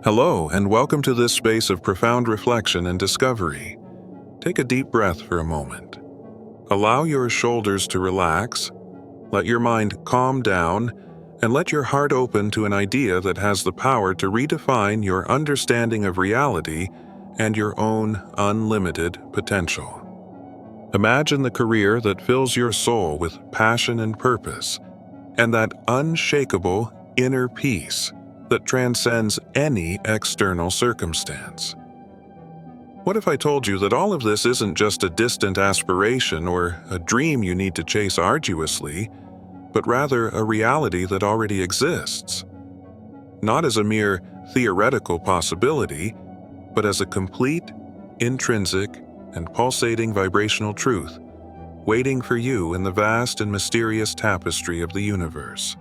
Hello, and welcome to this space of profound reflection and discovery. Take a deep breath for a moment. Allow your shoulders to relax, let your mind calm down, and let your heart open to an idea that has the power to redefine your understanding of reality and your own unlimited potential. Imagine the career that fills your soul with passion and purpose, and that unshakable inner peace that transcends any external circumstance. What if I told you that all of this isn't just a distant aspiration or a dream you need to chase arduously, but rather a reality that already exists? Not as a mere theoretical possibility, but as a complete, intrinsic, and pulsating vibrational truth, waiting for you in the vast and mysterious tapestry of the universe.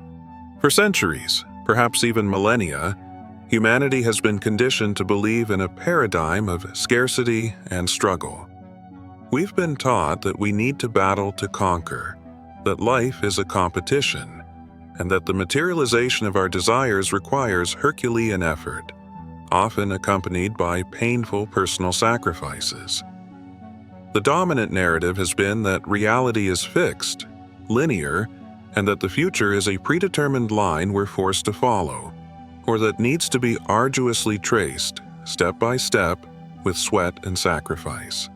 For centuries, perhaps even millennia, humanity has been conditioned to believe in a paradigm of scarcity and struggle. We've been taught that we need to battle to conquer, that life is a competition, and that the materialization of our desires requires Herculean effort, often accompanied by painful personal sacrifices. The dominant narrative has been that reality is fixed, linear, and that the future is a predetermined line we're forced to follow, or that needs to be arduously traced, step by step, with sweat and sacrifice.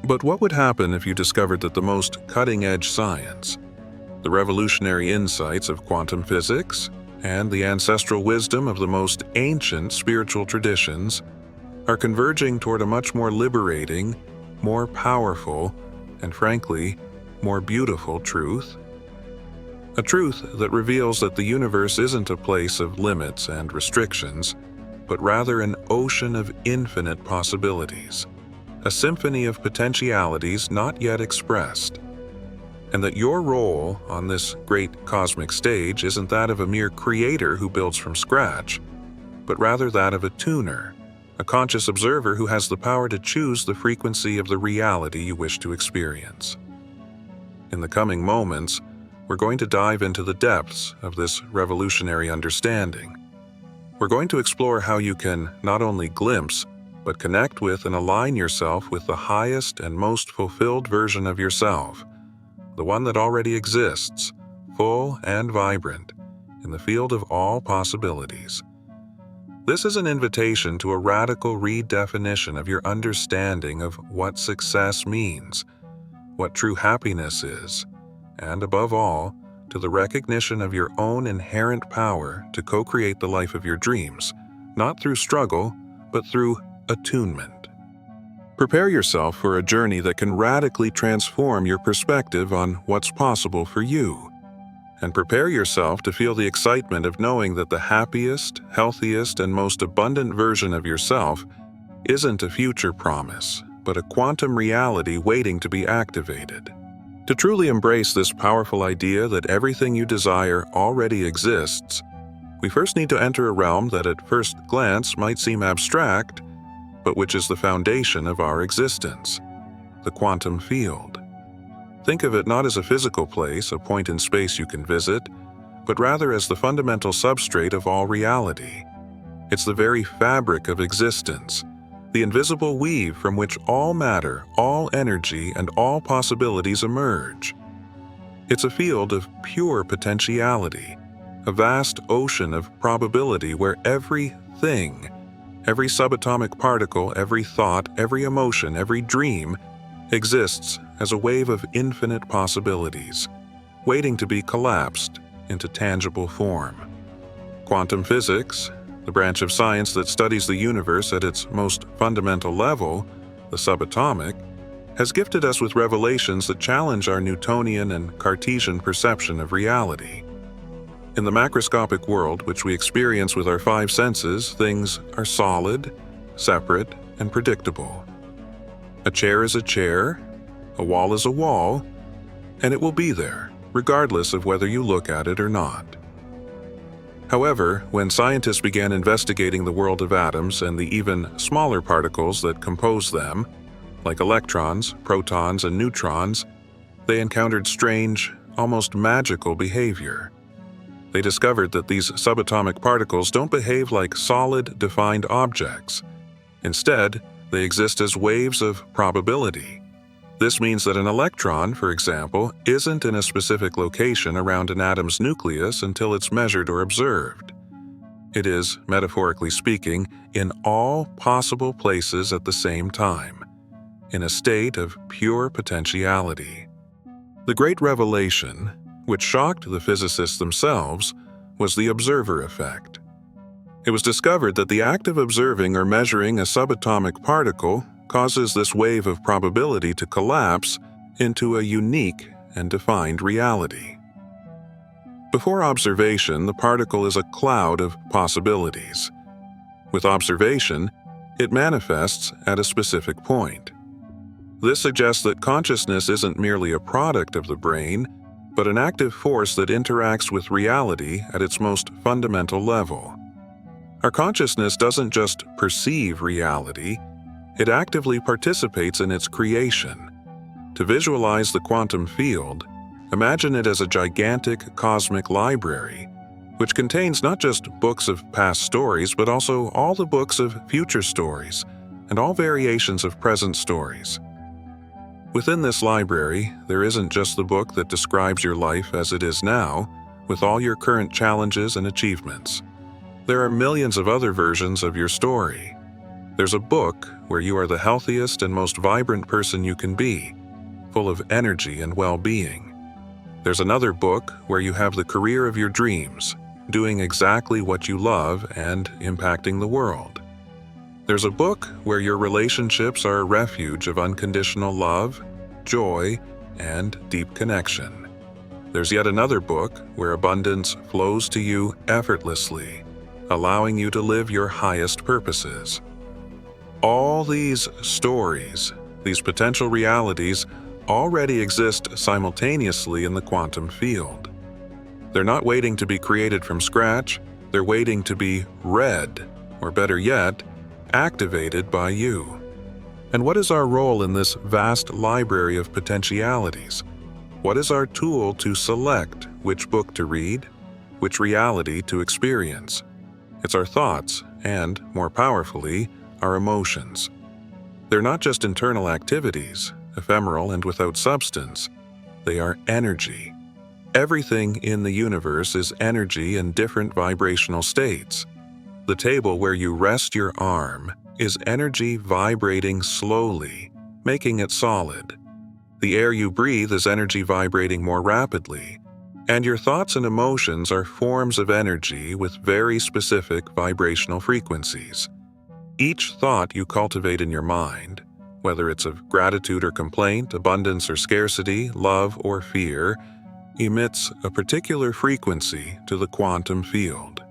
But what would happen if you discovered that the most cutting-edge science, the revolutionary insights of quantum physics, and the ancestral wisdom of the most ancient spiritual traditions are converging toward a much more liberating, more powerful, and frankly, more beautiful truth? A truth that reveals that the universe isn't a place of limits and restrictions, but rather an ocean of infinite possibilities, a symphony of potentialities not yet expressed, and that your role on this great cosmic stage isn't that of a mere creator who builds from scratch, but rather that of a tuner, a conscious observer who has the power to choose the frequency of the reality you wish to experience. In the coming moments, we're going to dive into the depths of this revolutionary understanding. We're going to explore how you can not only glimpse, but connect with and align yourself with the highest and most fulfilled version of yourself, the one that already exists, full and vibrant, in the field of all possibilities. This is an invitation to a radical redefinition of your understanding of what success means, what true happiness is, and above all, to the recognition of your own inherent power to co-create the life of your dreams, not through struggle, but through attunement. Prepare yourself for a journey that can radically transform your perspective on what's possible for you, and prepare yourself to feel the excitement of knowing that the happiest, healthiest, and most abundant version of yourself isn't a future promise, but a quantum reality waiting to be activated. To truly embrace this powerful idea that everything you desire already exists, we first need to enter a realm that at first glance might seem abstract, but which is the foundation of our existence, the quantum field. Think of it not as a physical place, a point in space you can visit, but rather as the fundamental substrate of all reality. It's the very fabric of existence, the invisible weave from which all matter, all energy, and all possibilities emerge. It's a field of pure potentiality, a vast ocean of probability where every thing, every subatomic particle, every thought, every emotion, every dream exists as a wave of infinite possibilities, waiting to be collapsed into tangible form. Quantum physics, the branch of science that studies the universe at its most fundamental level, the subatomic, has gifted us with revelations that challenge our Newtonian and Cartesian perception of reality. In the macroscopic world which we experience with our five senses, things are solid, separate, and predictable. A chair is a chair, a wall is a wall, and it will be there, regardless of whether you look at it or not. However, when scientists began investigating the world of atoms and the even smaller particles that compose them, like electrons, protons, and neutrons, they encountered strange, almost magical behavior. They discovered that these subatomic particles don't behave like solid, defined objects. Instead, they exist as waves of probability. This means that an electron, for example, isn't in a specific location around an atom's nucleus until it's measured or observed. It is, metaphorically speaking, in all possible places at the same time, in a state of pure potentiality. The great revelation, which shocked the physicists themselves, was the observer effect. It was discovered that the act of observing or measuring a subatomic particle causes this wave of probability to collapse into a unique and defined reality. Before observation, the particle is a cloud of possibilities. With observation, it manifests at a specific point. This suggests that consciousness isn't merely a product of the brain, but an active force that interacts with reality at its most fundamental level. Our consciousness doesn't just perceive reality, it actively participates in its creation. To visualize the quantum field, imagine it as a gigantic cosmic library, which contains not just books of past stories, but also all the books of future stories and all variations of present stories. Within this library, there isn't just the book that describes your life as it is now, with all your current challenges and achievements. There are millions of other versions of your story. There's a book where you are the healthiest and most vibrant person you can be, full of energy and well-being. There's another book where you have the career of your dreams, doing exactly what you love and impacting the world. There's a book where your relationships are a refuge of unconditional love, joy, and deep connection. There's yet another book where abundance flows to you effortlessly, allowing you to live your highest purposes. All these stories, these potential realities, already exist simultaneously in the quantum field. They're not waiting to be created from scratch, they're waiting to be read, or better yet, activated by you. And what is our role in this vast library of potentialities? What is our tool to select which book to read, which reality to experience? It's our thoughts and, more powerfully, our emotions. They're not just internal activities, ephemeral and without substance. They are energy. Everything in the universe is energy in different vibrational states. The table where you rest your arm is energy vibrating slowly, making it solid. The air you breathe is energy vibrating more rapidly, and your thoughts and emotions are forms of energy with very specific vibrational frequencies. Each thought you cultivate in your mind, whether it's of gratitude or complaint, abundance or scarcity, love or fear, emits a particular frequency to the quantum field.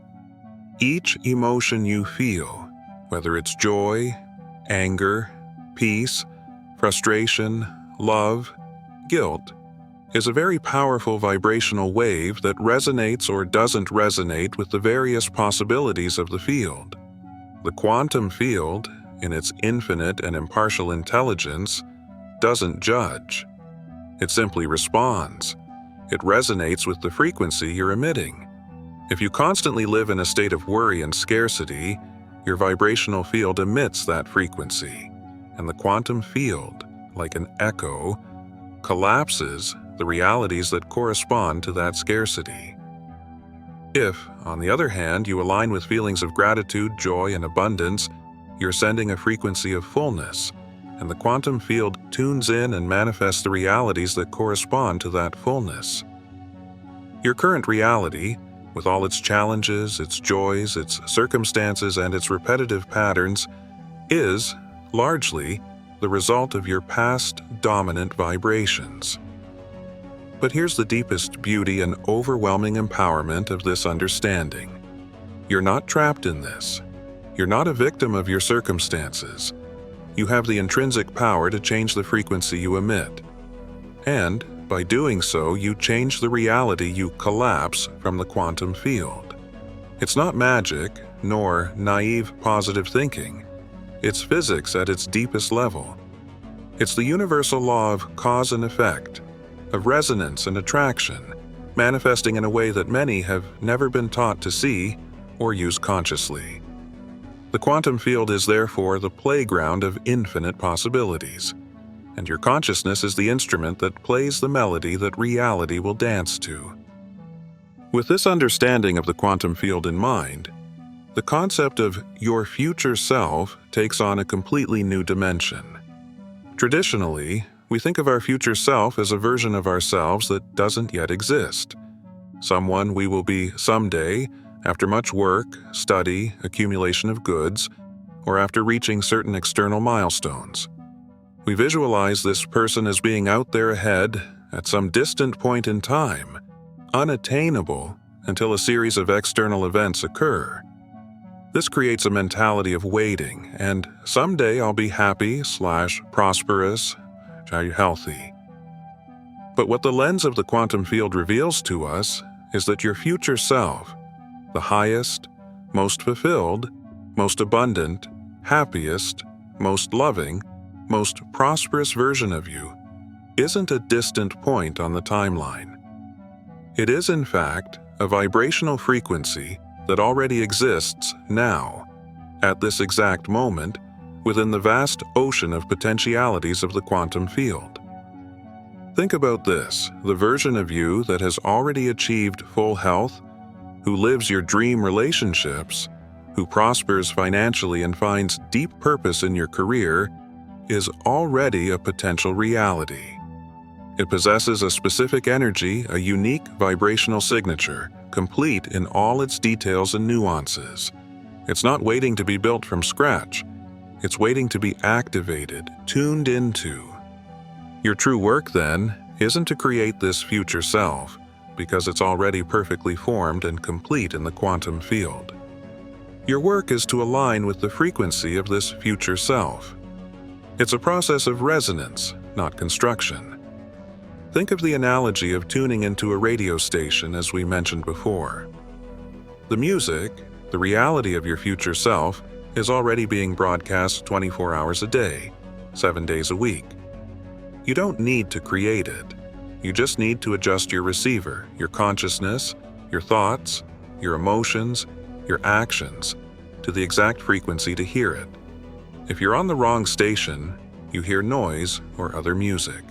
Each emotion you feel, whether it's joy, anger, peace, frustration, love, guilt, is a very powerful vibrational wave that resonates or doesn't resonate with the various possibilities of the field. The quantum field, in its infinite and impartial intelligence, doesn't judge. It simply responds. It resonates with the frequency you're emitting. If you constantly live in a state of worry and scarcity, your vibrational field emits that frequency, and the quantum field, like an echo, collapses the realities that correspond to that scarcity. If, on the other hand, you align with feelings of gratitude, joy, and abundance, you're sending a frequency of fullness, and the quantum field tunes in and manifests the realities that correspond to that fullness. Your current reality, with all its challenges, its joys, its circumstances, and its repetitive patterns, is, largely, the result of your past dominant vibrations. But here's the deepest beauty and overwhelming empowerment of this understanding. You're not trapped in this. You're not a victim of your circumstances. You have the intrinsic power to change the frequency you emit. And, by doing so, you change the reality you collapse from the quantum field. It's not magic, nor naive positive thinking. It's physics at its deepest level. It's the universal law of cause and effect, of resonance and attraction, manifesting in a way that many have never been taught to see or use consciously. The quantum field is therefore the playground of infinite possibilities, and your consciousness is the instrument that plays the melody that reality will dance to. With this understanding of the quantum field in mind, the concept of your future self takes on a completely new dimension. Traditionally, we think of our future self as a version of ourselves that doesn't yet exist, someone we will be someday after much work, study, accumulation of goods, or after reaching certain external milestones. We visualize this person as being out there ahead at some distant point in time, unattainable until a series of external events occur. This creates a mentality of waiting, and someday I'll be happy/prosperous, healthy. But what the lens of the quantum field reveals to us is that your future self, the highest, most fulfilled, most abundant, happiest, most loving, most prosperous version of you, isn't a distant point on the timeline. It is, in fact, a vibrational frequency that already exists now, at this exact moment, within the vast ocean of potentialities of the quantum field. Think about this: the version of you that has already achieved full health, who lives your dream relationships, who prospers financially and finds deep purpose in your career, is already a potential reality. It possesses a specific energy, a unique vibrational signature, complete in all its details and nuances. It's not waiting to be built from scratch. It's waiting to be activated, tuned into. Your true work, then, isn't to create this future self, because it's already perfectly formed and complete in the quantum field. Your work is to align with the frequency of this future self. It's a process of resonance, not construction. Think of the analogy of tuning into a radio station, as we mentioned before. The music, the reality of your future self, is already being broadcast 24 hours a day, 7 days a week. You don't need to create it. You just need to adjust your receiver, your consciousness, your thoughts, your emotions, your actions, to the exact frequency to hear it. If you're on the wrong station, you hear noise or other music.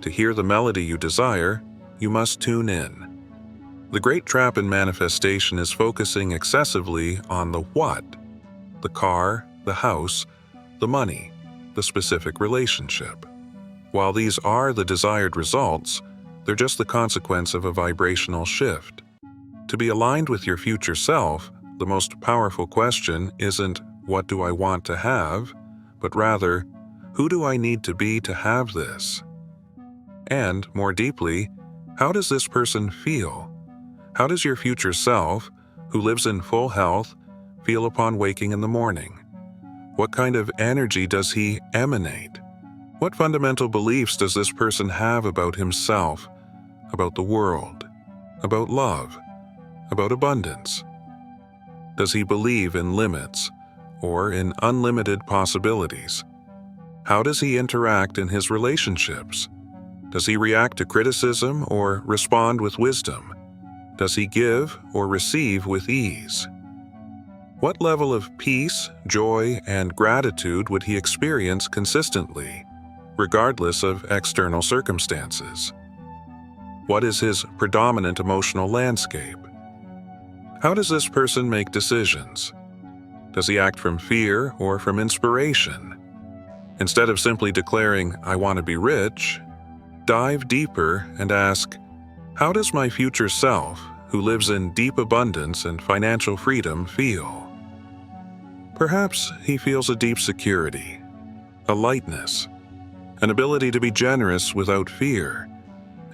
To hear the melody you desire, you must tune in. The great trap in manifestation is focusing excessively on the what: the car, the house, the money, the specific relationship. While these are the desired results, they're just the consequence of a vibrational shift. To be aligned with your future self, the most powerful question isn't, what do I want to have, but rather, who do I need to be to have this? And, more deeply, how does this person feel? How does your future self, who lives in full health, feel upon waking in the morning? What kind of energy does he emanate? What fundamental beliefs does this person have about himself, about the world, about love, about abundance? Does he believe in limits or in unlimited possibilities? How does he interact in his relationships? Does he react to criticism or respond with wisdom? Does he give or receive with ease? What level of peace, joy, and gratitude would he experience consistently, regardless of external circumstances? What is his predominant emotional landscape? How does this person make decisions? Does he act from fear or from inspiration? Instead of simply declaring, "I want to be rich," dive deeper and ask, how does my future self, who lives in deep abundance and financial freedom, feel? Perhaps he feels a deep security, a lightness, an ability to be generous without fear,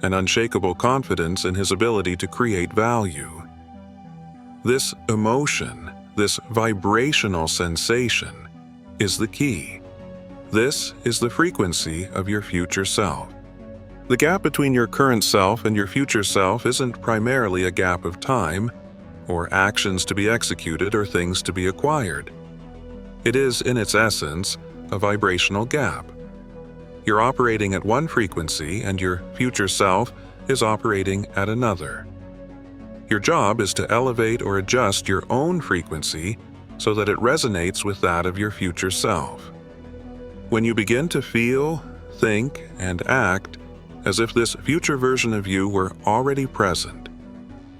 an unshakable confidence in his ability to create value. This emotion, this vibrational sensation, is the key. This is the frequency of your future self. The gap between your current self and your future self isn't primarily a gap of time, or actions to be executed or things to be acquired. It is, in its essence, a vibrational gap. You're operating at one frequency and your future self is operating at another. Your job is to elevate or adjust your own frequency so that it resonates with that of your future self. When you begin to feel, think, and act as if this future version of you were already present,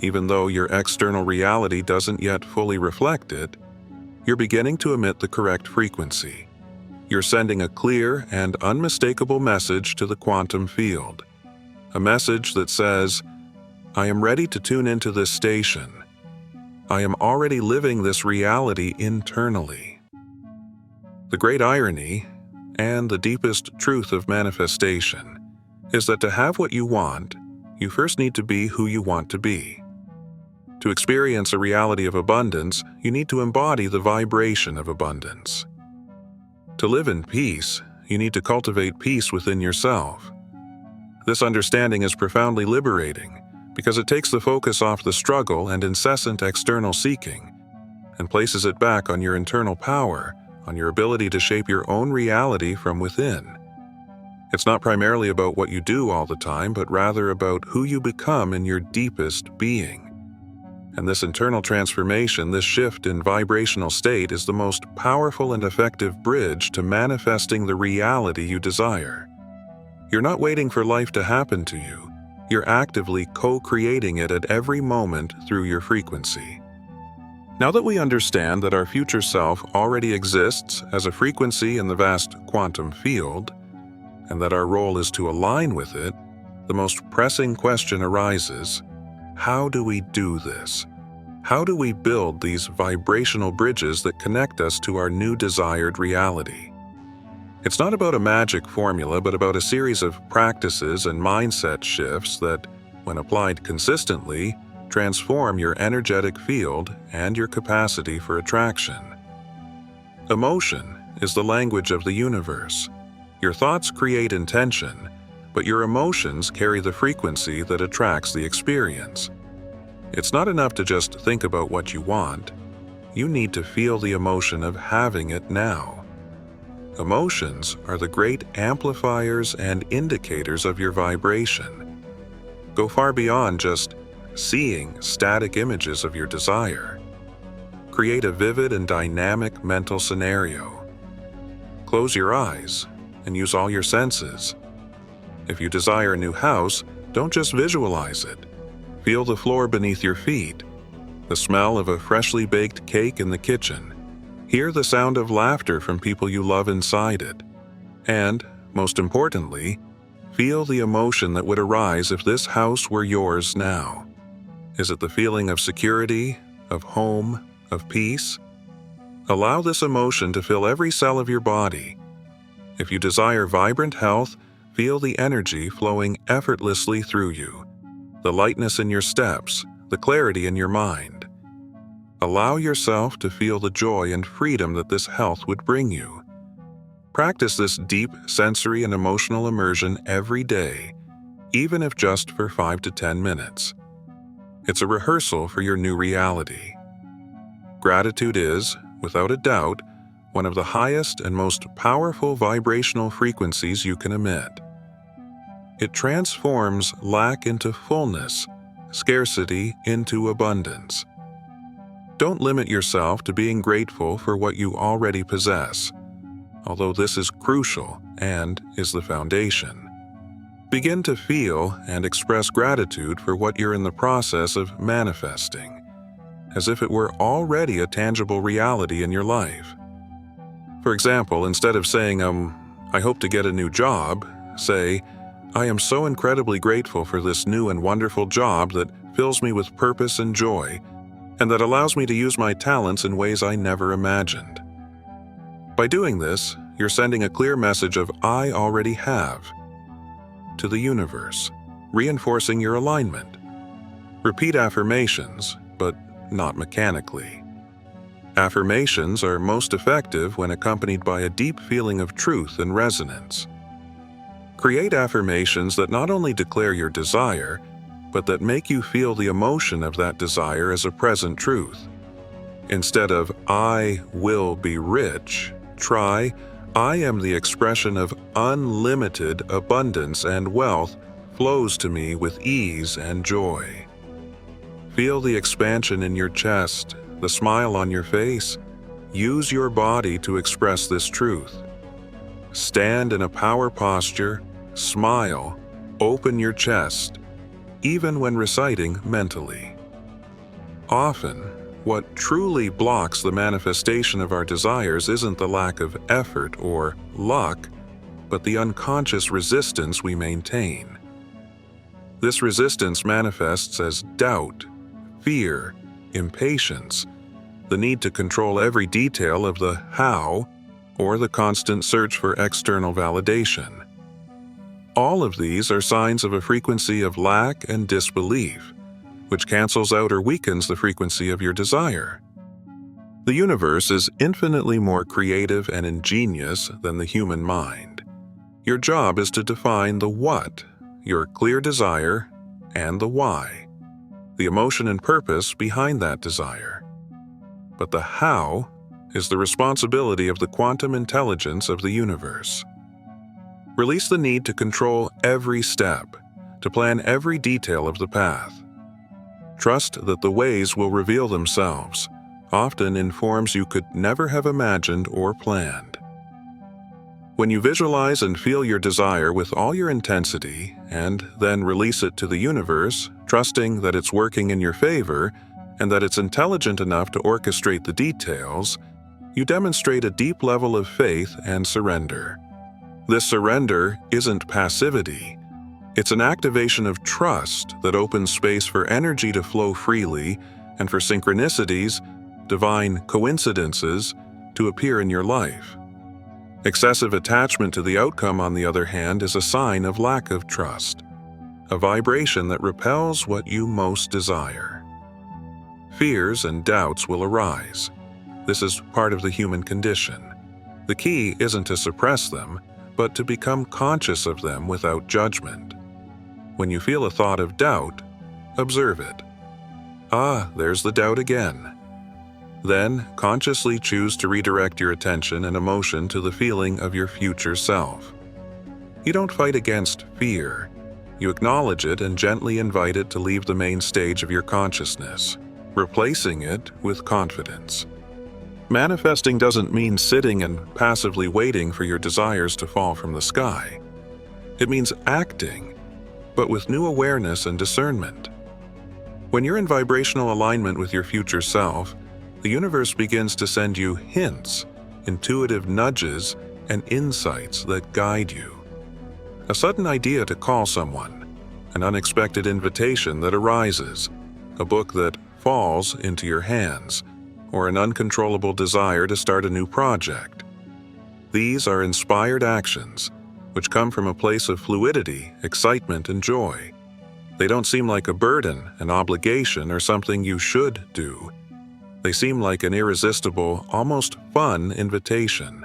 even though your external reality doesn't yet fully reflect it, you're beginning to emit the correct frequency. You're sending a clear and unmistakable message to the quantum field. A message that says, I am ready to tune into this station. I am already living this reality internally. The great irony, and the deepest truth of manifestation, is that to have what you want, you first need to be who you want to be. To experience a reality of abundance, you need to embody the vibration of abundance. To live in peace, you need to cultivate peace within yourself. This understanding is profoundly liberating because it takes the focus off the struggle and incessant external seeking and places it back on your internal power, on your ability to shape your own reality from within. It's not primarily about what you do all the time, but rather about who you become in your deepest being. And this internal transformation, this shift in vibrational state, is the most powerful and effective bridge to manifesting the reality you desire. You're not waiting for life to happen to you. You're actively co-creating it at every moment through your frequency. Now that we understand that our future self already exists as a frequency in the vast quantum field, and that our role is to align with it, the most pressing question arises: how do we do this? How do we build these vibrational bridges that connect us to our new desired reality? It's not about a magic formula, but about a series of practices and mindset shifts that, when applied consistently, transform your energetic field and your capacity for attraction. Emotion is the language of the universe. Your thoughts create intention, but your emotions carry the frequency that attracts the experience. It's not enough to just think about what you want. You need to feel the emotion of having it now. Emotions are the great amplifiers and indicators of your vibration. Go far beyond just seeing static images of your desire. Create a vivid and dynamic mental scenario. Close your eyes and use all your senses. If you desire a new house, don't just visualize it. Feel the floor beneath your feet, the smell of a freshly baked cake in the kitchen. Hear the sound of laughter from people you love inside it. And, most importantly, feel the emotion that would arise if this house were yours now. Is it the feeling of security, of home, of peace? Allow this emotion to fill every cell of your body. If you desire vibrant health, feel the energy flowing effortlessly through you, the lightness in your steps, the clarity in your mind. Allow yourself to feel the joy and freedom that this health would bring you. Practice this deep sensory and emotional immersion every day, even if just for 5 to 10 minutes. It's a rehearsal for your new reality. Gratitude is, without a doubt, one of the highest and most powerful vibrational frequencies you can emit. It transforms lack into fullness, scarcity into abundance. Don't limit yourself to being grateful for what you already possess, although this is crucial and is the foundation. Begin to feel and express gratitude for what you're in the process of manifesting, as if it were already a tangible reality in your life. For example, instead of saying, I hope to get a new job, say, I am so incredibly grateful for this new and wonderful job that fills me with purpose and joy, and that allows me to use my talents in ways I never imagined. By doing this, you're sending a clear message of I already have to the universe, reinforcing your alignment. Repeat affirmations, but not mechanically. Affirmations are most effective when accompanied by a deep feeling of truth and resonance. Create affirmations that not only declare your desire, but that make you feel the emotion of that desire as a present truth. Instead of I will be rich, try I am the expression of unlimited abundance and wealth flows to me with ease and joy. Feel the expansion in your chest, the smile on your face. Use your body to express this truth. Stand in a power posture, smile, open your chest, even when reciting mentally. Often, what truly blocks the manifestation of our desires isn't the lack of effort or luck, but the unconscious resistance we maintain. This resistance manifests as doubt, fear, impatience, the need to control every detail of the how, or the constant search for external validation. All of these are signs of a frequency of lack and disbelief, which cancels out or weakens the frequency of your desire. The universe is infinitely more creative and ingenious than the human mind. Your job is to define the what, your clear desire, and the why, the emotion and purpose behind that desire. But the how is the responsibility of the quantum intelligence of the universe. Release the need to control every step, to plan every detail of the path. Trust that the ways will reveal themselves, often in forms you could never have imagined or planned. When you visualize and feel your desire with all your intensity and then release it to the universe, trusting that it's working in your favor and that it's intelligent enough to orchestrate the details, you demonstrate a deep level of faith and surrender. This surrender isn't passivity. It's an activation of trust that opens space for energy to flow freely and for synchronicities, divine coincidences, to appear in your life. Excessive attachment to the outcome, on the other hand, is a sign of lack of trust, a vibration that repels what you most desire. Fears and doubts will arise. This is part of the human condition. The key isn't to suppress them, but to become conscious of them without judgment. When you feel a thought of doubt, observe it. Ah, there's the doubt again. Then, consciously choose to redirect your attention and emotion to the feeling of your future self. You don't fight against fear. You acknowledge it and gently invite it to leave the main stage of your consciousness, replacing it with confidence. Manifesting doesn't mean sitting and passively waiting for your desires to fall from the sky. It means acting, but with new awareness and discernment. When you're in vibrational alignment with your future self, the universe begins to send you hints, intuitive nudges, and insights that guide you. A sudden idea to call someone, an unexpected invitation that arises, a book that falls into your hands, or an uncontrollable desire to start a new project. These are inspired actions, which come from a place of fluidity, excitement, and joy. They don't seem like a burden, an obligation, or something you should do. They seem like an irresistible, almost fun invitation.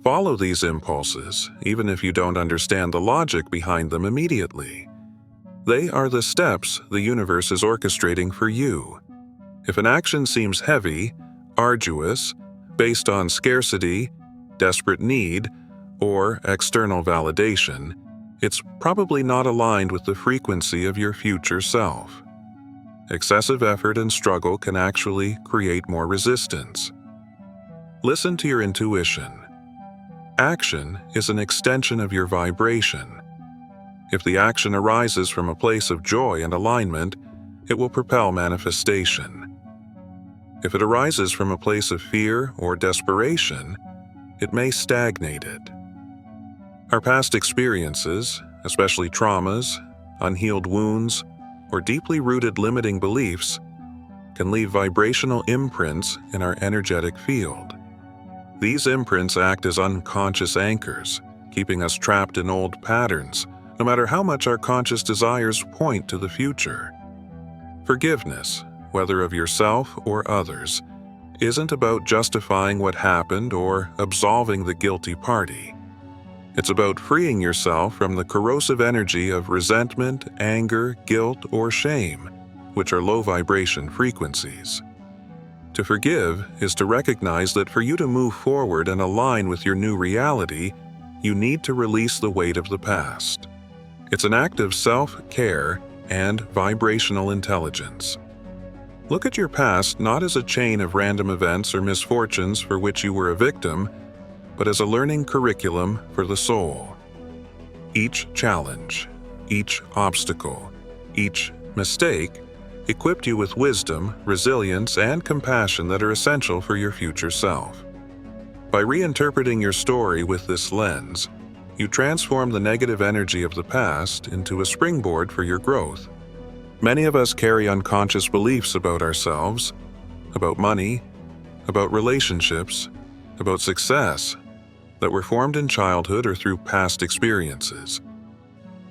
Follow these impulses, even if you don't understand the logic behind them immediately. They are the steps the universe is orchestrating for you. If an action seems heavy, arduous, based on scarcity, desperate need, or external validation, it's probably not aligned with the frequency of your future self. Excessive effort and struggle can actually create more resistance. Listen to your intuition. Action is an extension of your vibration. If the action arises from a place of joy and alignment, it will propel manifestation. If it arises from a place of fear or desperation, it may stagnate it. Our past experiences, especially traumas, unhealed wounds, or deeply rooted limiting beliefs, can leave vibrational imprints in our energetic field. These imprints act as unconscious anchors, keeping us trapped in old patterns, no matter how much our conscious desires point to the future. Forgiveness, whether of yourself or others, isn't about justifying what happened or absolving the guilty party. It's about freeing yourself from the corrosive energy of resentment, anger, guilt, or shame, which are low vibration frequencies. To forgive is to recognize that for you to move forward and align with your new reality, you need to release the weight of the past. It's an act of self-care and vibrational intelligence. Look at your past not as a chain of random events or misfortunes for which you were a victim, but as a learning curriculum for the soul. Each challenge, each obstacle, each mistake equipped you with wisdom, resilience, and compassion that are essential for your future self. By reinterpreting your story with this lens, you transform the negative energy of the past into a springboard for your growth. Many of us carry unconscious beliefs about ourselves, about money, about relationships, about success, that were formed in childhood or through past experiences.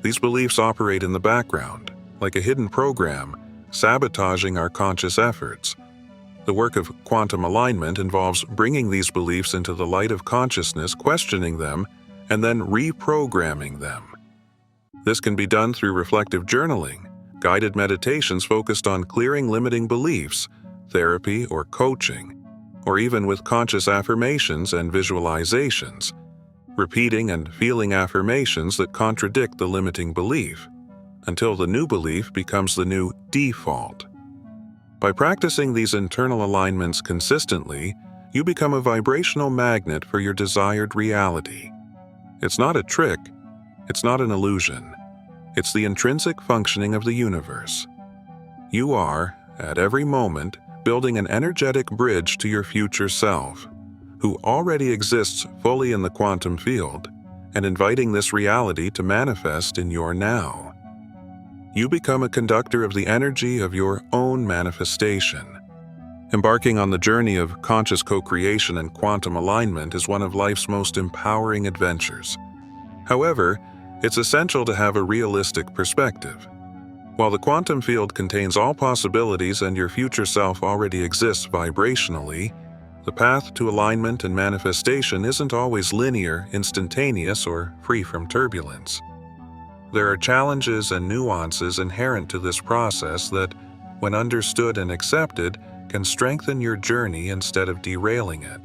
These beliefs operate in the background, like a hidden program, sabotaging our conscious efforts. The work of quantum alignment involves bringing these beliefs into the light of consciousness, questioning them, and then reprogramming them. This can be done through reflective journaling, guided meditations focused on clearing limiting beliefs, therapy or coaching, or even with conscious affirmations and visualizations, repeating and feeling affirmations that contradict the limiting belief, until the new belief becomes the new default. By practicing these internal alignments consistently, you become a vibrational magnet for your desired reality. It's not a trick, it's not an illusion. It's the intrinsic functioning of the universe. You are, at every moment, building an energetic bridge to your future self, who already exists fully in the quantum field, and inviting this reality to manifest in your now. You become a conductor of the energy of your own manifestation. Embarking on the journey of conscious co-creation and quantum alignment is one of life's most empowering adventures. However, it's essential to have a realistic perspective. While the quantum field contains all possibilities and your future self already exists vibrationally, the path to alignment and manifestation isn't always linear, instantaneous, or free from turbulence. There are challenges and nuances inherent to this process that, when understood and accepted, can strengthen your journey instead of derailing it.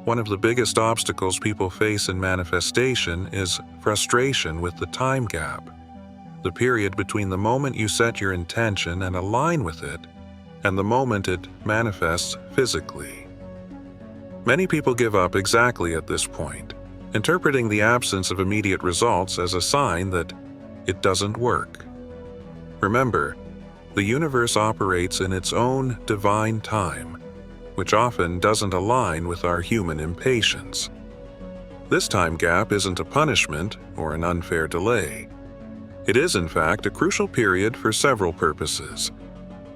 One of the biggest obstacles people face in manifestation is frustration with the time gap, the period between the moment you set your intention and align with it, and the moment it manifests physically. Many people give up exactly at this point, interpreting the absence of immediate results as a sign that it doesn't work. Remember, the universe operates in its own divine time, which often doesn't align with our human impatience. This time gap isn't a punishment or an unfair delay. It is, in fact, a crucial period for several purposes.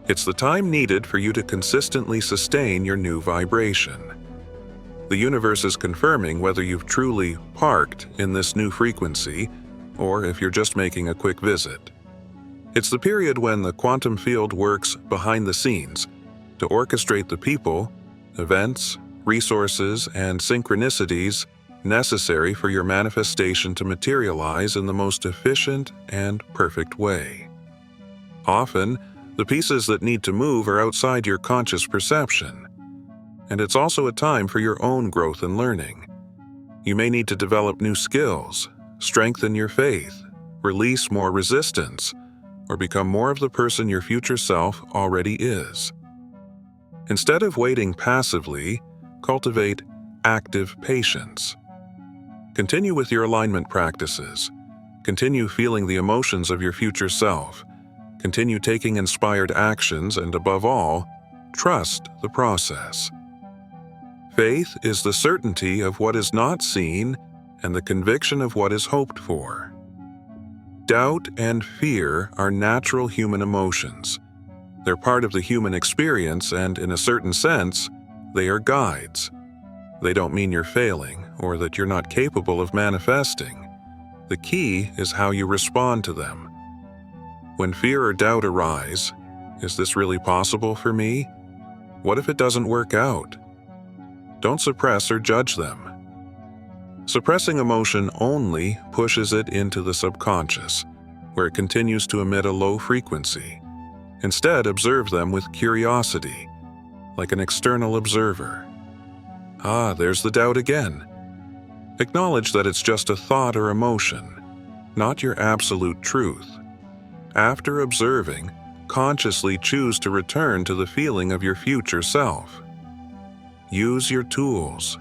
It's the time needed for you to consistently sustain your new vibration. The universe is confirming whether you've truly parked in this new frequency or if you're just making a quick visit. It's the period when the quantum field works behind the scenes to orchestrate the people, events, resources, and synchronicities necessary for your manifestation to materialize in the most efficient and perfect way. Often, the pieces that need to move are outside your conscious perception, and it's also a time for your own growth and learning. You may need to develop new skills, strengthen your faith, release more resistance, or become more of the person your future self already is. Instead of waiting passively, cultivate active patience. Continue with your alignment practices. Continue feeling the emotions of your future self. Continue taking inspired actions, and above all, trust the process. Faith is the certainty of what is not seen and the conviction of what is hoped for. Doubt and fear are natural human emotions. They're part of the human experience, and in a certain sense, they are guides. They don't mean you're failing or that you're not capable of manifesting. The key is how you respond to them. When fear or doubt arise, is this really possible for me? What if it doesn't work out? Don't suppress or judge them. Suppressing emotion only pushes it into the subconscious, where it continues to emit a low frequency. Instead, observe them with curiosity, like an external observer. There's the doubt again. Acknowledge that it's just a thought or emotion. not your absolute truth. After observing, consciously choose to return to the feeling of your future self. Use your tools.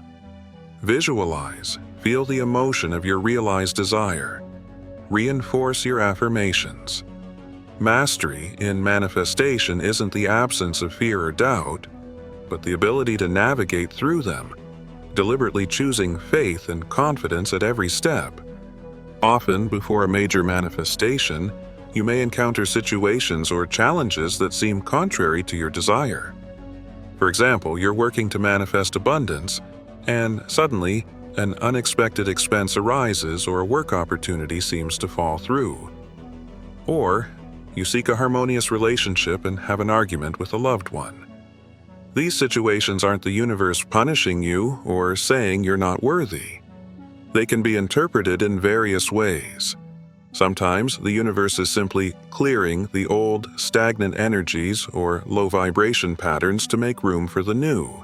Visualize, feel the emotion of your realized desire. Reinforce your affirmations. Mastery in manifestation isn't the absence of fear or doubt, but the ability to navigate through them, deliberately choosing faith and confidence at every step. Often, before a major manifestation, you may encounter situations or challenges that seem contrary to your desire. For example, you're working to manifest abundance, and suddenly, an unexpected expense arises or a work opportunity seems to fall through. Or, you seek a harmonious relationship and have an argument with a loved one. These situations aren't the universe punishing you or saying you're not worthy. They can be interpreted in various ways. Sometimes the universe is simply clearing the old, stagnant energies or low vibration patterns to make room for the new.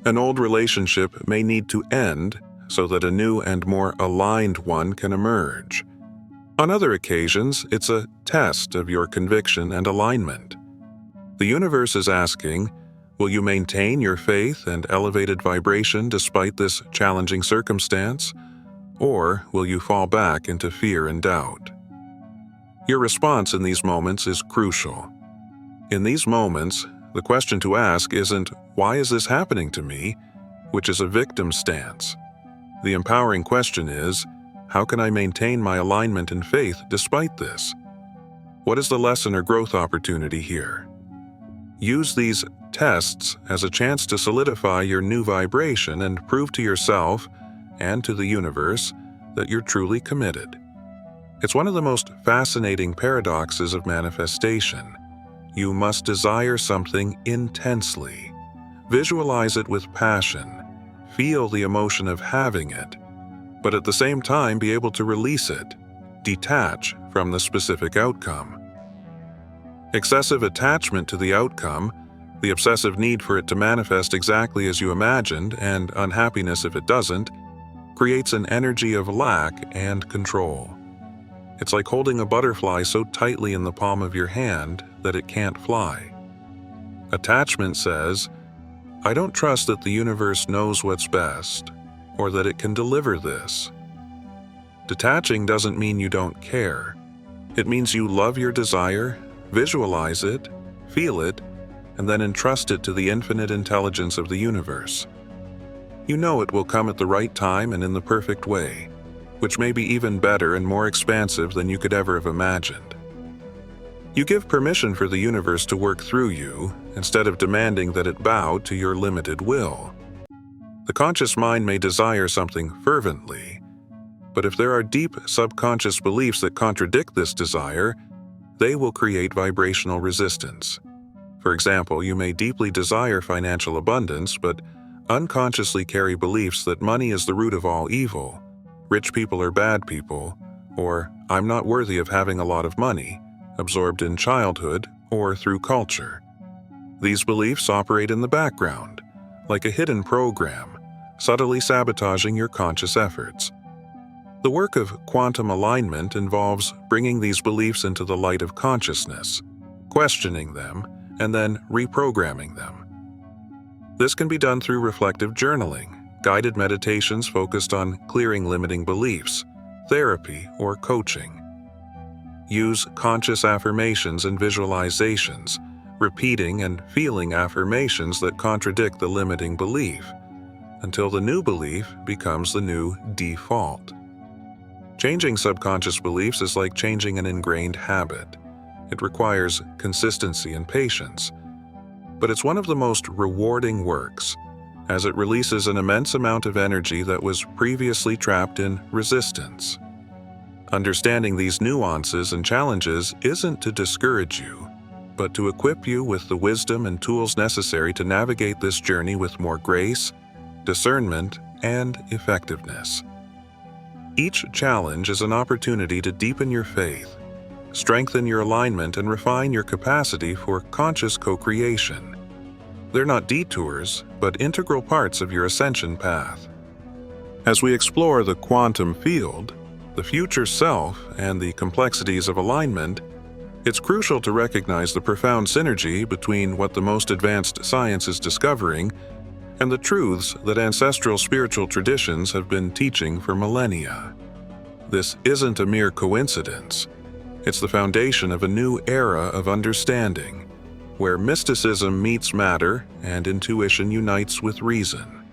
An old relationship may need to end so that a new and more aligned one can emerge. On other occasions, it's a test of your conviction and alignment. The universe is asking, will you maintain your faith and elevated vibration despite this challenging circumstance? Or will you fall back into fear and doubt? Your response in these moments is crucial. In these moments, the question to ask isn't, why is this happening to me? Which is a victim stance. The empowering question is, how can I maintain my alignment and faith despite this? What is the lesson or growth opportunity here? Use these tests as a chance to solidify your new vibration and prove to yourself and to the universe that you're truly committed. It's one of the most fascinating paradoxes of manifestation. You must desire something intensely. Visualize it with passion. Feel the emotion of having it, but at the same time be able to release it, detach from the specific outcome. Excessive attachment to the outcome, the obsessive need for it to manifest exactly as you imagined, and unhappiness if it doesn't, creates an energy of lack and control. It's like holding a butterfly so tightly in the palm of your hand that it can't fly. Attachment says, I don't trust that the universe knows what's best, or that it can deliver this. Detaching doesn't mean you don't care. It means you love your desire, visualize it, feel it, and then entrust it to the infinite intelligence of the universe. You know it will come at the right time and in the perfect way, which may be even better and more expansive than you could ever have imagined. You give permission for the universe to work through you, instead of demanding that it bow to your limited will. The conscious mind may desire something fervently, but if there are deep subconscious beliefs that contradict this desire, they will create vibrational resistance. For example, you may deeply desire financial abundance, but unconsciously carry beliefs that money is the root of all evil, rich people are bad people, or I'm not worthy of having a lot of money, absorbed in childhood or through culture. These beliefs operate in the background, like a hidden program, subtly sabotaging your conscious efforts. The work of quantum alignment involves bringing these beliefs into the light of consciousness, questioning them, and then reprogramming them. This can be done through reflective journaling, guided meditations focused on clearing limiting beliefs, therapy, or coaching. Use conscious affirmations and visualizations, repeating and feeling affirmations that contradict the limiting belief, until the new belief becomes the new default. Changing subconscious beliefs is like changing an ingrained habit. It requires consistency and patience, but it's one of the most rewarding works, as it releases an immense amount of energy that was previously trapped in resistance. Understanding these nuances and challenges isn't to discourage you, but to equip you with the wisdom and tools necessary to navigate this journey with more grace, discernment, and effectiveness. Each challenge is an opportunity to deepen your faith, strengthen your alignment, and refine your capacity for conscious co-creation. They're not detours, but integral parts of your ascension path. As we explore the quantum field, the future self and the complexities of alignment, it's crucial to recognize the profound synergy between what the most advanced science is discovering and the truths that ancestral spiritual traditions have been teaching for millennia. This isn't a mere coincidence. It's the foundation of a new era of understanding, where mysticism meets matter and intuition unites with reason.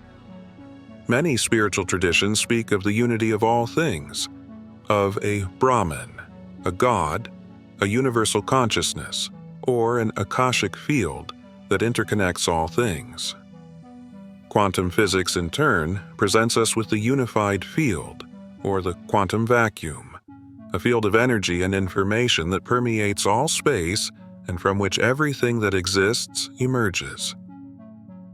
Many spiritual traditions speak of the unity of all things, of a Brahman, a god, a universal consciousness, or an Akashic field that interconnects all things. Quantum physics, in turn, presents us with the unified field, or the quantum vacuum, a field of energy and information that permeates all space and from which everything that exists emerges.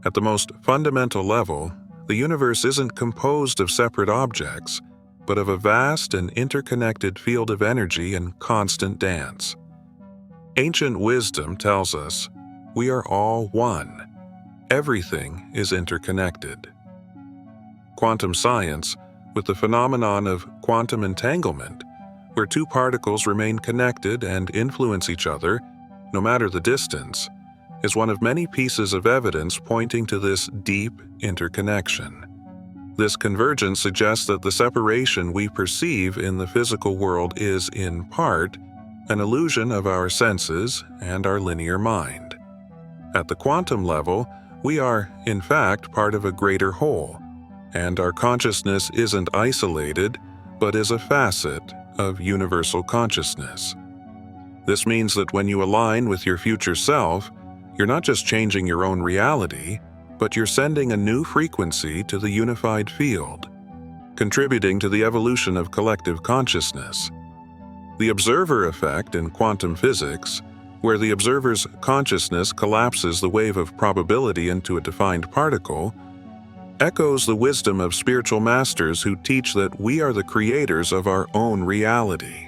At the most fundamental level, the universe isn't composed of separate objects, but of a vast and interconnected field of energy in constant dance. Ancient wisdom tells us we are all one. Everything is interconnected. Quantum science, with the phenomenon of quantum entanglement, where two particles remain connected and influence each other, no matter the distance, is one of many pieces of evidence pointing to this deep interconnection. This convergence suggests that the separation we perceive in the physical world is, in part, an illusion of our senses and our linear mind. At the quantum level, we are, in fact, part of a greater whole, and our consciousness isn't isolated, but is a facet of universal consciousness. This means that when you align with your future self, you're not just changing your own reality, but you're sending a new frequency to the unified field, contributing to the evolution of collective consciousness. The observer effect in quantum physics, where the observer's consciousness collapses the wave of probability into a defined particle, echoes the wisdom of spiritual masters who teach that we are the creators of our own reality.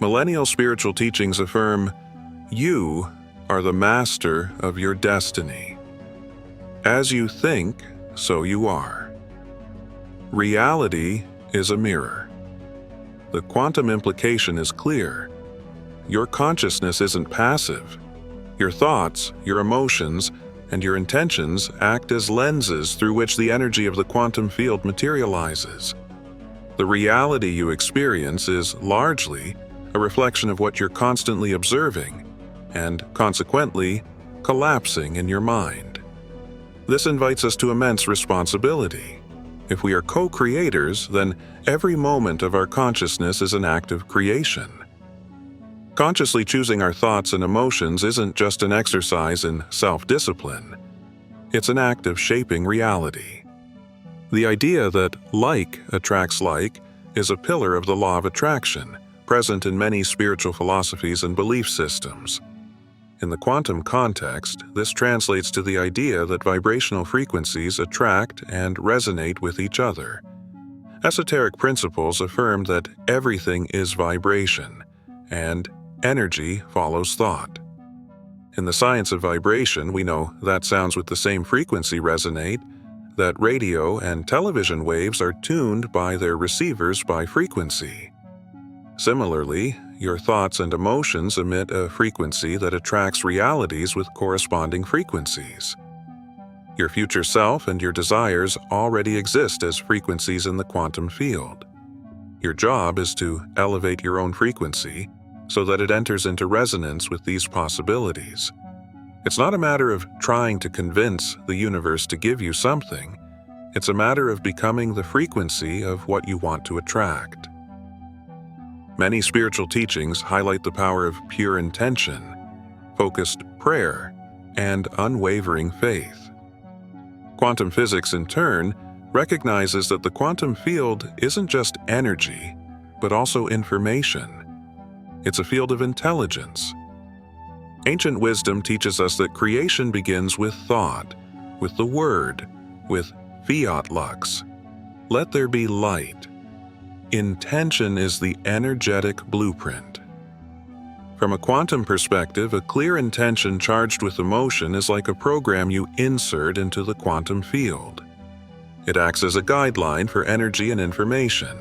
Millennial spiritual teachings affirm, you are the master of your destiny. As you think, so you are. Reality is a mirror. The quantum implication is clear. Your consciousness isn't passive. Your thoughts, your emotions, and your intentions act as lenses through which the energy of the quantum field materializes. The reality you experience is largely a reflection of what you're constantly observing, and consequently, collapsing in your mind. This invites us to immense responsibility. If we are co-creators, then every moment of our consciousness is an act of creation. Consciously choosing our thoughts and emotions isn't just an exercise in self-discipline. It's an act of shaping reality. The idea that like attracts like is a pillar of the law of attraction, present in many spiritual philosophies and belief systems. In the quantum context, this translates to the idea that vibrational frequencies attract and resonate with each other. Esoteric principles affirm that everything is vibration, and energy follows thought. In the science of vibration, we know that sounds with the same frequency resonate, that radio and television waves are tuned by their receivers by frequency. Similarly, your thoughts and emotions emit a frequency that attracts realities with corresponding frequencies. Your future self and your desires already exist as frequencies in the quantum field. Your job is to elevate your own frequency so that it enters into resonance with these possibilities. It's not a matter of trying to convince the universe to give you something. It's a matter of becoming the frequency of what you want to attract. Many spiritual teachings highlight the power of pure intention, focused prayer, and unwavering faith. Quantum physics, in turn, recognizes that the quantum field isn't just energy, but also information. It's a field of intelligence. Ancient wisdom teaches us that creation begins with thought, with the word, with fiat lux. Let there be light. Intention is the energetic blueprint. From a quantum perspective, a clear intention charged with emotion is like a program you insert into the quantum field. It acts as a guideline for energy and information.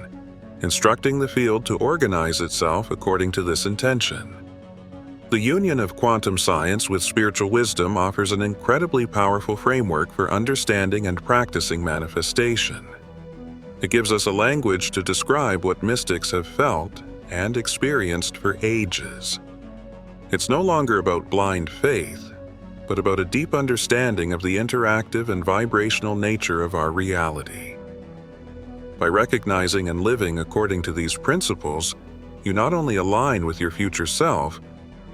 instructing the field to organize itself according to this intention. The union of quantum science with spiritual wisdom offers an incredibly powerful framework for understanding and practicing manifestation. It gives us a language to describe what mystics have felt and experienced for ages. It's no longer about blind faith, but about a deep understanding of the interactive and vibrational nature of our reality. By recognizing and living according to these principles, you not only align with your future self,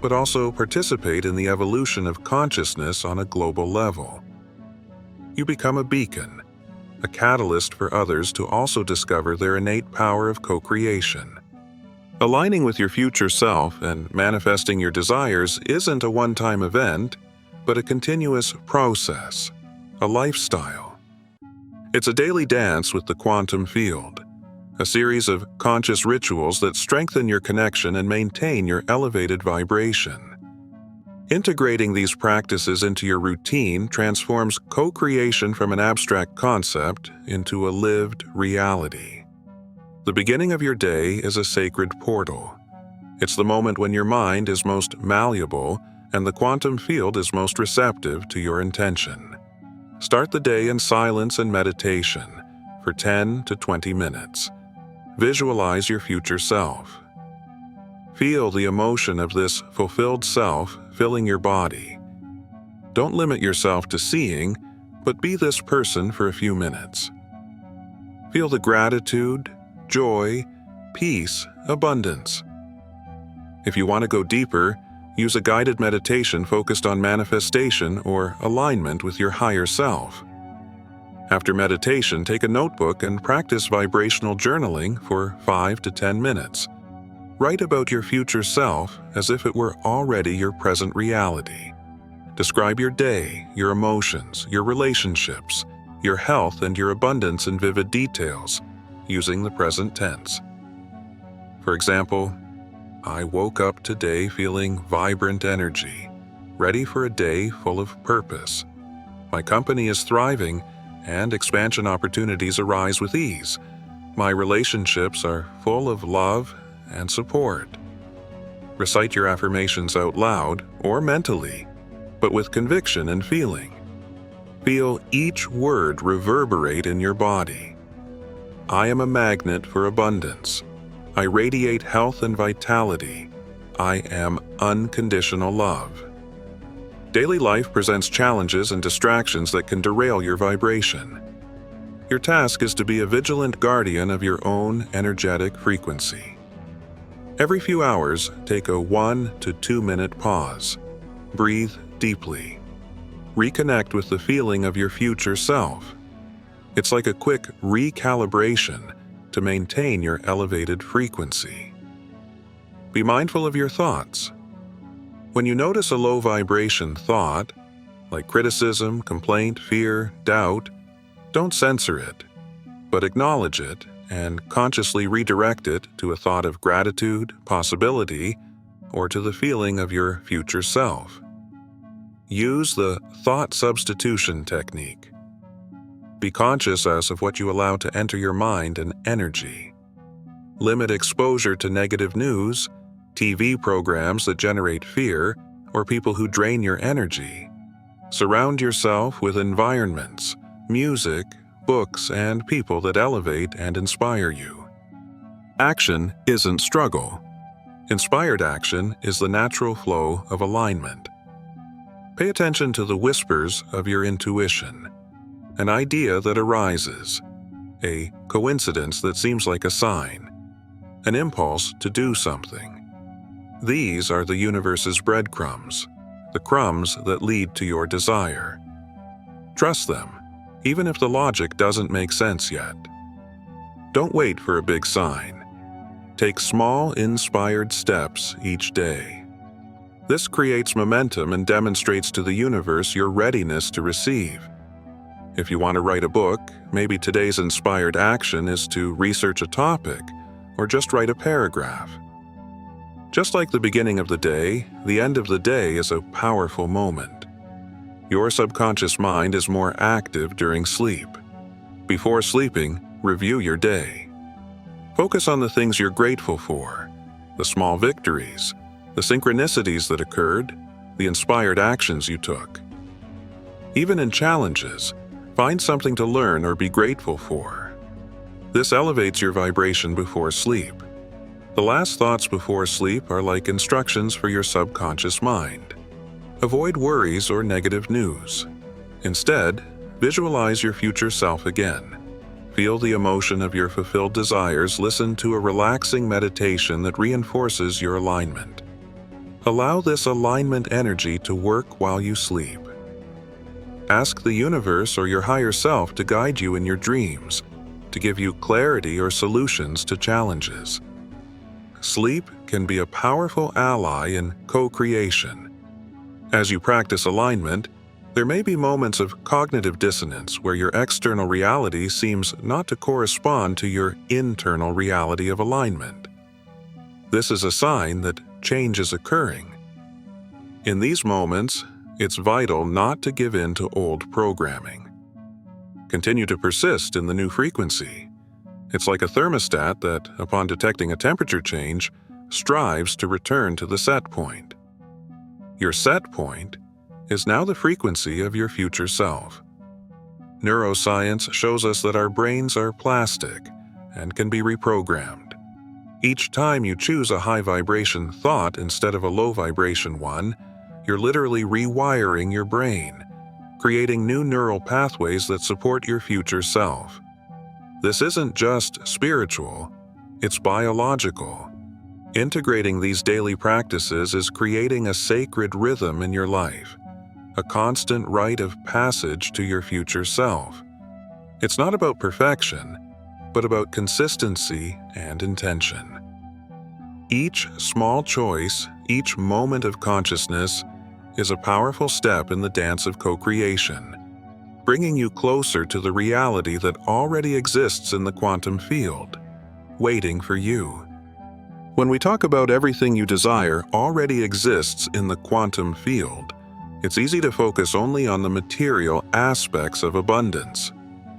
but also participate in the evolution of consciousness on a global level. You become a beacon, a catalyst for others to also discover their innate power of co-creation. Aligning with your future self and manifesting your desires isn't a one-time event, but a continuous process, a lifestyle. It's a daily dance with the quantum field, a series of conscious rituals that strengthen your connection and maintain your elevated vibration. Integrating these practices into your routine transforms co-creation from an abstract concept into a lived reality. The beginning of your day is a sacred portal. It's the moment when your mind is most malleable and the quantum field is most receptive to your intention. Start the day in silence and meditation for 10 to 20 minutes. Visualize your future self. Feel the emotion of this fulfilled self filling your body. Don't limit yourself to seeing, but be this person for a few minutes. Feel the gratitude, joy, peace, abundance. If you want to go deeper, use a guided meditation focused on manifestation or alignment with your higher self. After meditation, take a notebook and practice vibrational journaling for 5 to 10 minutes. Write about your future self as if it were already your present reality. Describe your day, your emotions, your relationships, your health, and your abundance in vivid details, using the present tense. For example, I woke up today feeling vibrant energy, ready for a day full of purpose. My company is thriving, and expansion opportunities arise with ease. My relationships are full of love and support. Recite your affirmations out loud or mentally, but with conviction and feeling. Feel each word reverberate in your body. I am a magnet for abundance. I radiate health and vitality. I am unconditional love. Daily life presents challenges and distractions that can derail your vibration. Your task is to be a vigilant guardian of your own energetic frequency. Every few hours, take a 1 to 2 minute pause. Breathe deeply. Reconnect with the feeling of your future self. It's like a quick recalibration to maintain your elevated frequency. Be mindful of your thoughts. When you notice a low vibration thought, like criticism, complaint, fear, doubt, don't censor it, but acknowledge it and consciously redirect it to a thought of gratitude, possibility, or to the feeling of your future self. Use the thought substitution technique. Be conscious as of what you allow to enter your mind and energy. Limit exposure to negative news, TV programs that generate fear, or people who drain your energy. Surround yourself with environments, music, books, and people that elevate and inspire you. Action isn't struggle. Inspired action is the natural flow of alignment. Pay attention to the whispers of your intuition. An idea that arises, a coincidence that seems like a sign, an impulse to do something. These are the universe's breadcrumbs, the crumbs that lead to your desire. Trust them, even if the logic doesn't make sense yet. Don't wait for a big sign. Take small, inspired steps each day. This creates momentum and demonstrates to the universe your readiness to receive. If you want to write a book, maybe today's inspired action is to research a topic or just write a paragraph. Just like the beginning of the day, the end of the day is a powerful moment. Your subconscious mind is more active during sleep. Before sleeping, review your day. Focus on the things you're grateful for, the small victories, the synchronicities that occurred, the inspired actions you took. Even in challenges, find something to learn or be grateful for. This elevates your vibration before sleep. The last thoughts before sleep are like instructions for your subconscious mind. Avoid worries or negative news. Instead, visualize your future self again. Feel the emotion of your fulfilled desires. Listen to a relaxing meditation that reinforces your alignment. Allow this alignment energy to work while you sleep. Ask the universe or your higher self to guide you in your dreams, to give you clarity or solutions to challenges. Sleep can be a powerful ally in co-creation. As you practice alignment, there may be moments of cognitive dissonance where your external reality seems not to correspond to your internal reality of alignment. This is a sign that change is occurring. In these moments, it's vital not to give in to old programming. Continue to persist in the new frequency. It's like a thermostat that, upon detecting a temperature change, strives to return to the set point. Your set point is now the frequency of your future self. Neuroscience shows us that our brains are plastic and can be reprogrammed. Each time you choose a high vibration thought instead of a low vibration one, you're literally rewiring your brain, creating new neural pathways that support your future self. This isn't just spiritual, it's biological. Integrating these daily practices is creating a sacred rhythm in your life, a constant rite of passage to your future self. It's not about perfection, but about consistency and intention. Each small choice, each moment of consciousness, is a powerful step in the dance of co-creation, bringing you closer to the reality that already exists in the quantum field, waiting for you. When we talk about everything you desire already exists in the quantum field, it's easy to focus only on the material aspects of abundance: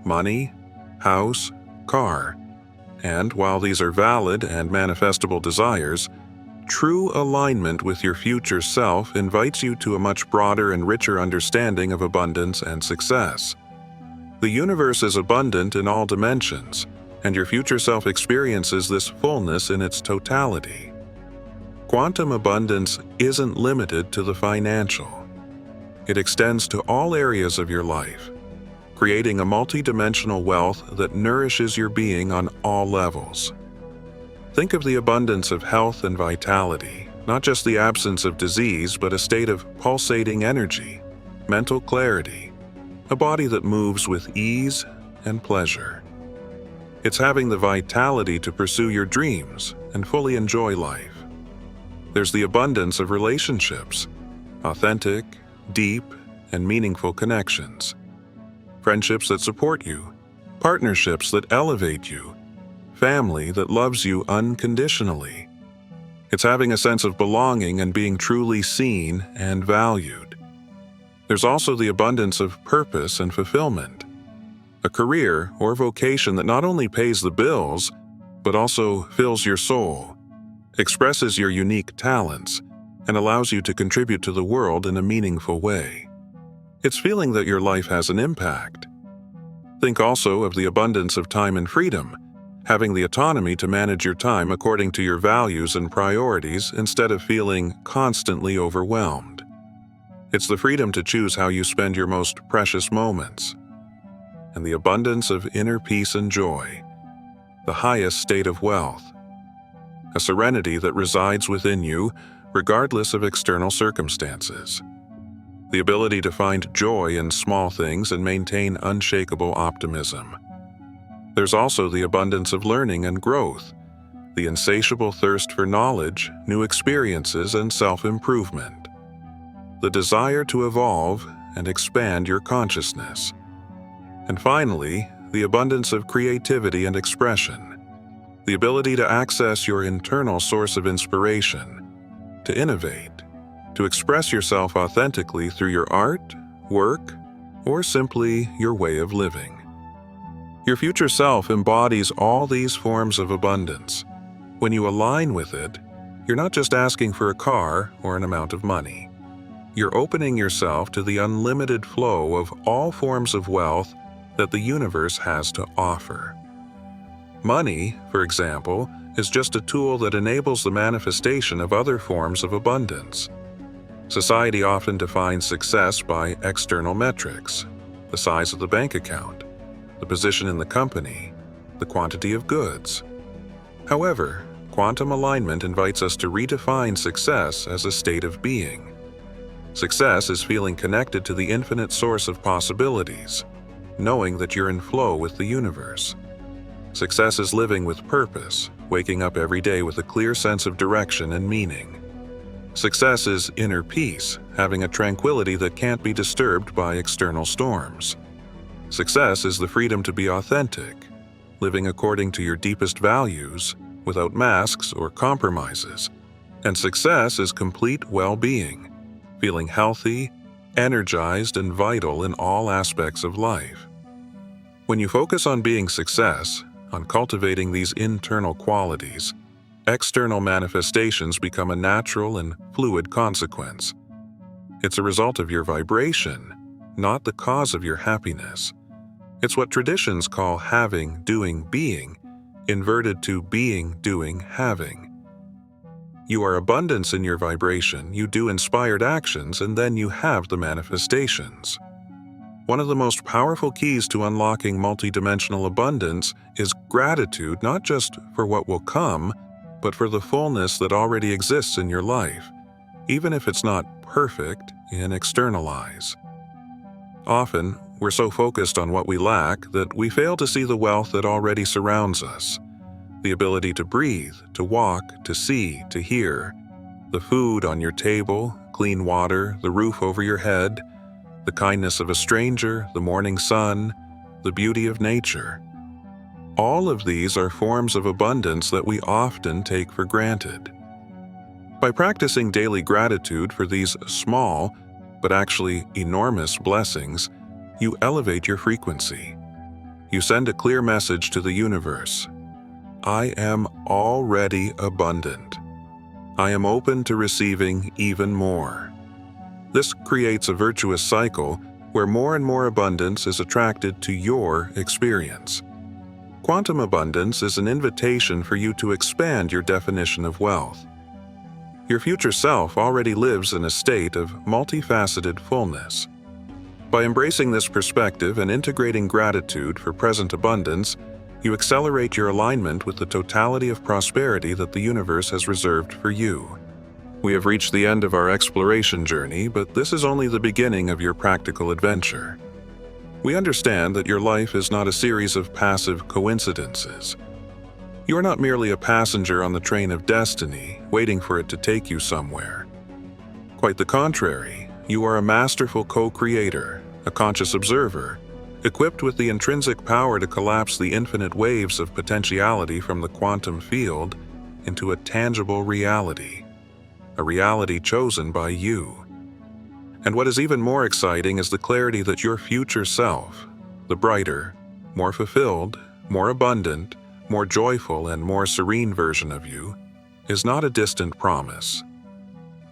money, house, car. And while these are valid and manifestable desires, true alignment with your future self invites you to a much broader and richer understanding of abundance and success. The universe is abundant in all dimensions, and your future self experiences this fullness in its totality. Quantum abundance isn't limited to the financial. It extends to all areas of your life, creating a multidimensional wealth that nourishes your being on all levels. Think of the abundance of health and vitality, not just the absence of disease, but a state of pulsating energy, mental clarity, a body that moves with ease and pleasure. It's having the vitality to pursue your dreams and fully enjoy life. There's the abundance of relationships, authentic, deep, and meaningful connections. Friendships that support you, partnerships that elevate you, family that loves you unconditionally. It's having a sense of belonging and being truly seen and valued. There's also the abundance of purpose and fulfillment, a career or vocation that not only pays the bills, but also fills your soul, expresses your unique talents, and allows you to contribute to the world in a meaningful way. It's feeling that your life has an impact. Think also of the abundance of time and freedom, having the autonomy to manage your time according to your values and priorities instead of feeling constantly overwhelmed. It's the freedom to choose how you spend your most precious moments. And the abundance of inner peace and joy, the highest state of wealth, a serenity that resides within you regardless of external circumstances. The ability to find joy in small things and maintain unshakable optimism. There's also the abundance of learning and growth, the insatiable thirst for knowledge, new experiences, and self-improvement. The desire to evolve and expand your consciousness. And finally, the abundance of creativity and expression, the ability to access your internal source of inspiration, to innovate, to express yourself authentically through your art, work, or simply your way of living. Your future self embodies all these forms of abundance. When you align with it, you're not just asking for a car or an amount of money. You're opening yourself to the unlimited flow of all forms of wealth that the universe has to offer. Money, for example, is just a tool that enables the manifestation of other forms of abundance. Society often defines success by external metrics: the size of the bank account, the position in the company, the quantity of goods. However, quantum alignment invites us to redefine success as a state of being. Success is feeling connected to the infinite source of possibilities, knowing that you're in flow with the universe. Success is living with purpose, waking up every day with a clear sense of direction and meaning. Success is inner peace, having a tranquility that can't be disturbed by external storms. Success is the freedom to be authentic, living according to your deepest values, without masks or compromises. And success is complete well-being, feeling healthy, energized, and vital in all aspects of life. When you focus on being success, on cultivating these internal qualities, external manifestations become a natural and fluid consequence. It's a result of your vibration, not the cause of your happiness. It's what traditions call having, doing, being, inverted to being, doing, having. You are abundance in your vibration, you do inspired actions, and then you have the manifestations. One of the most powerful keys to unlocking multidimensional abundance is gratitude, not just for what will come, but for the fullness that already exists in your life, even if it's not perfect in external eyes. Often, we're so focused on what we lack that we fail to see the wealth that already surrounds us. The ability to breathe, to walk, to see, to hear, the food on your table, clean water, the roof over your head, the kindness of a stranger, the morning sun, the beauty of nature. All of these are forms of abundance that we often take for granted. By practicing daily gratitude for these small, but actually enormous blessings, you elevate your frequency. You send a clear message to the universe. I am already abundant. I am open to receiving even more. This creates a virtuous cycle where more and more abundance is attracted to your experience. Quantum abundance is an invitation for you to expand your definition of wealth. Your future self already lives in a state of multifaceted fullness. By embracing this perspective and integrating gratitude for present abundance, you accelerate your alignment with the totality of prosperity that the universe has reserved for you. We have reached the end of our exploration journey, but this is only the beginning of your practical adventure. We understand that your life is not a series of passive coincidences. You are not merely a passenger on the train of destiny, waiting for it to take you somewhere. Quite the contrary, you are a masterful co-creator, a conscious observer, equipped with the intrinsic power to collapse the infinite waves of potentiality from the quantum field into a tangible reality, a reality chosen by you. And what is even more exciting is the clarity that your future self, the brighter, more fulfilled, more abundant, more joyful, and more serene version of you, is not a distant promise.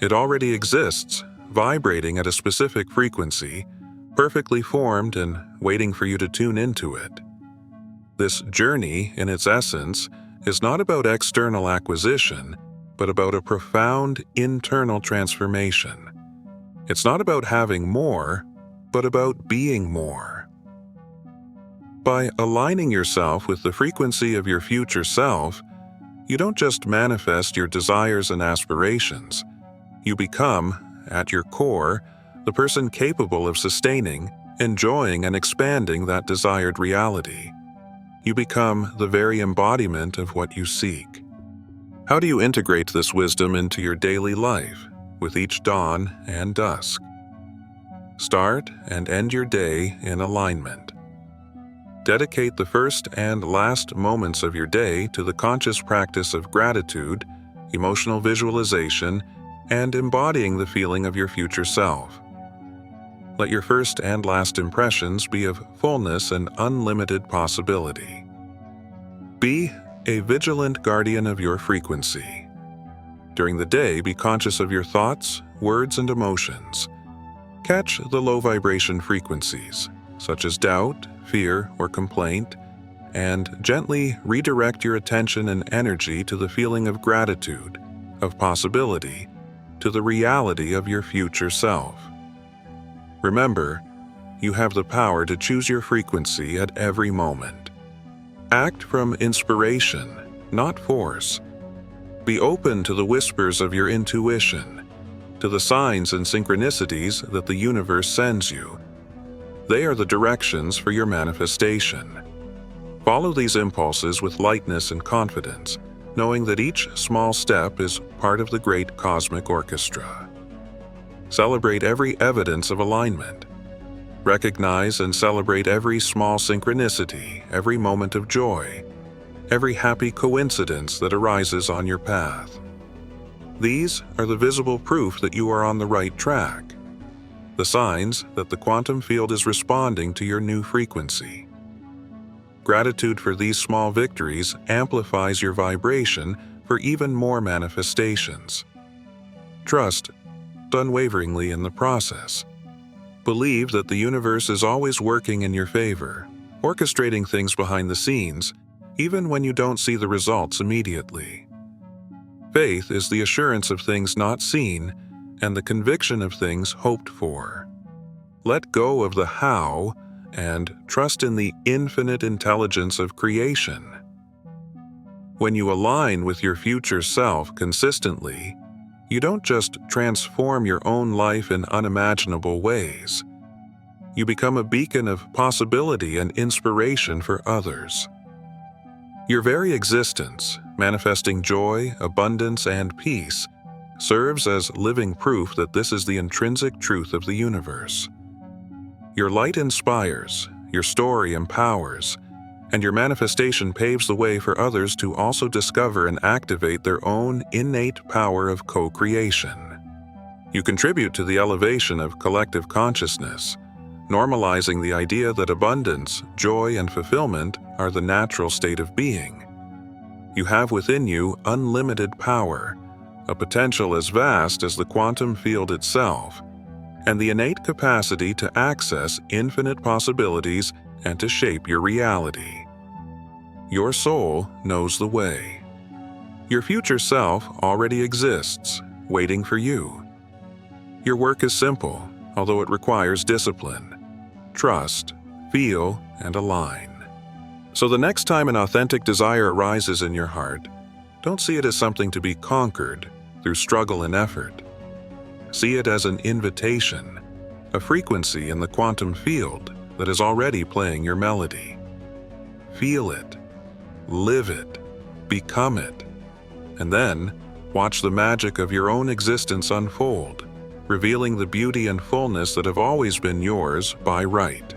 It already exists, vibrating at a specific frequency, perfectly formed and waiting for you to tune into it. This journey, in its essence, is not about external acquisition, but about a profound internal transformation. It's not about having more, but about being more. By aligning yourself with the frequency of your future self, you don't just manifest your desires and aspirations. You become, at your core, the person capable of sustaining, enjoying, and expanding that desired reality. You become the very embodiment of what you seek. How do you integrate this wisdom into your daily life, with each dawn and dusk? Start and end your day in alignment. Dedicate the first and last moments of your day to the conscious practice of gratitude, emotional visualization, and embodying the feeling of your future self. Let your first and last impressions be of fullness and unlimited possibility. Be a vigilant guardian of your frequency. During the day, be conscious of your thoughts, words, and emotions. Catch the low vibration frequencies, such as doubt, fear, or complaint, and gently redirect your attention and energy to the feeling of gratitude, of possibility, to the reality of your future self. Remember, you have the power to choose your frequency at every moment. Act from inspiration, not force. Be open to the whispers of your intuition, to the signs and synchronicities that the universe sends you. They are the directions for your manifestation. Follow these impulses with lightness and confidence, knowing that each small step is part of the great cosmic orchestra. Celebrate every evidence of alignment. Recognize and celebrate every small synchronicity, every moment of joy, every happy coincidence that arises on your path. These are the visible proof that you are on the right track, the signs that the quantum field is responding to your new frequency. Gratitude for these small victories amplifies your vibration for even more manifestations. Trust unwaveringly in the process. Believe that the universe is always working in your favor, orchestrating things behind the scenes, even when you don't see the results immediately. Faith is the assurance of things not seen and the conviction of things hoped for. Let go of the how and trust in the infinite intelligence of creation. When you align with your future self consistently, you don't just transform your own life in unimaginable ways. You become a beacon of possibility and inspiration for others. Your very existence, manifesting joy, abundance, and peace, serves as living proof that this is the intrinsic truth of the universe. Your light inspires, your story empowers, and your manifestation paves the way for others to also discover and activate their own innate power of co-creation. You contribute to the elevation of collective consciousness, normalizing the idea that abundance, joy, and fulfillment are the natural state of being. You have within you unlimited power, a potential as vast as the quantum field itself, and the innate capacity to access infinite possibilities and to shape your reality. Your soul knows the way. Your future self already exists, waiting for you. Your work is simple, although it requires discipline. Trust, feel, and align. So the next time an authentic desire arises in your heart, don't see it as something to be conquered through struggle and effort. See it as an invitation, a frequency in the quantum field that is already playing your melody. Feel it, live it, become it, and then watch the magic of your own existence unfold, revealing the beauty and fullness that have always been yours by right.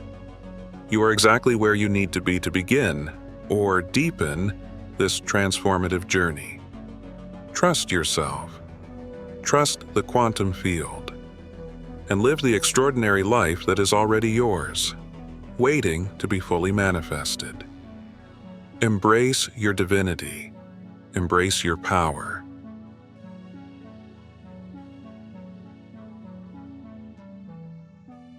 You are exactly where you need to be to begin, or deepen, this transformative journey. Trust yourself. Trust the quantum field. And live the extraordinary life that is already yours, waiting to be fully manifested. Embrace your divinity. Embrace your power.